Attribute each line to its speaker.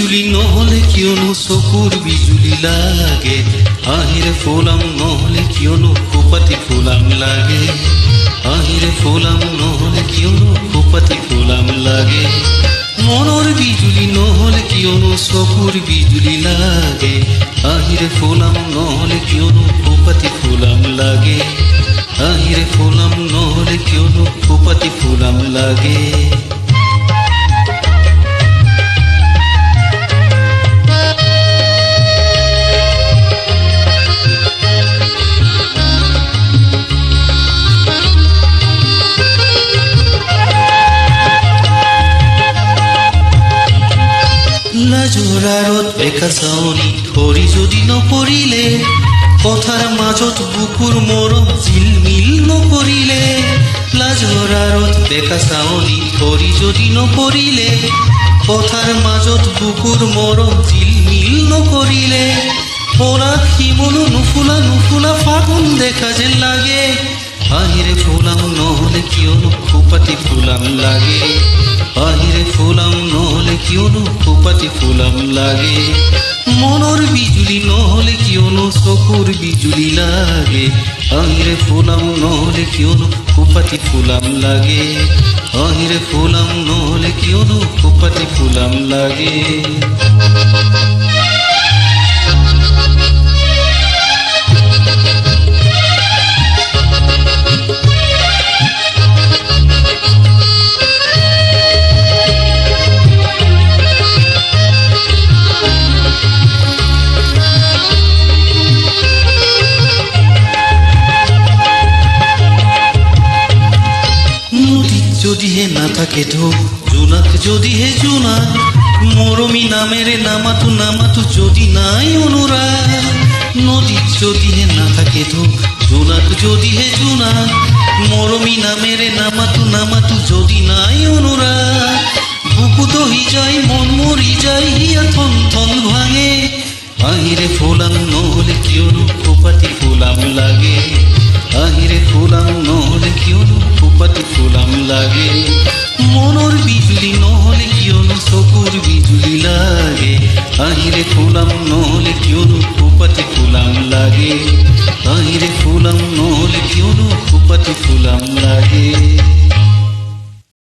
Speaker 1: বিজুলি নহলে কিয়নো চকুৰ বিজুলি লাগে আহিৰে ফুলাম নহলে কিয়নো খোপাতি ফুলাম লাগে আহিৰে ফুলাম নহলে কিয়নো খোপাতি ফুলাম লাগে মনৰ বিজুলি নহলে কিয়নো চকুৰ বিজুলি লাগে আহিৰে ফুলাম নহলে কিয়নো খোপাতি ফুলাম লাগে আহিৰে ফুলাম নহলে কিয়নো খোপাতি ফুলাম লাগে লাজৰাৰত বেকা চাউনি ধৰি যদি নপৰিলে কথাৰ মাজত বুকুৰ মৰম জিলমিল নকৰিলে লাজৰাৰত বেকা চাউনি ধৰি যদি নপৰিলে কথাৰ মাজত বুকুৰ মৰম জিলমিল নকৰিলে পৰাগ শিমলু নুফুলা নুফুলা ফাগুন দেখা যেন লাগে আহিৰে ফুলাম নহলে কিয়নো খোপাতি ফুলাম লাগে আহিৰে ফুলাম নহলে কিয়নো খোপাতি ফুলাম লাগে মনৰ বিজুলি নহলে কিয়নো চকুৰ বিজুলি লাগে আহিৰে ফুলাম নহলে কিয়নো খোপাতি ফুলাম লাগে আহিৰে ফুলাম নহলে কিয়নো খোপাতি ফুলাম লাগে যদিহে নাথাকে ঢৌ জোনাক যদিহে জোনা মৰমী নামেৰে নামাতো নামাতো যদি নাই অনুৰাগ নদীত যদিহে নাথাকে ঢৌ জোনাক যদিহে জোনা মৰমী নামেৰে নামাতো নামাতো যদি নাই অনুৰাগ বুকু দহি যায় মন মৰি যায় হিয়া থন থন ভাঙে আহিৰে ফুলাম নহলে কিয়নো খোপাতি ফুলাম লাগে আহিৰে ফুলাম নহলে কিয়নো খোপাতি ফুলাম লাগে মনৰ বিজুলি নহলে কিয়নো চকুৰ বিজুলি লাগে আহিৰে ফুলাম নহলে কিয়নো খোপাতি ফুলাম লাগে আহিৰে ফুলাম নহলে কিয়নো খোপাতি ফুলাম লাগে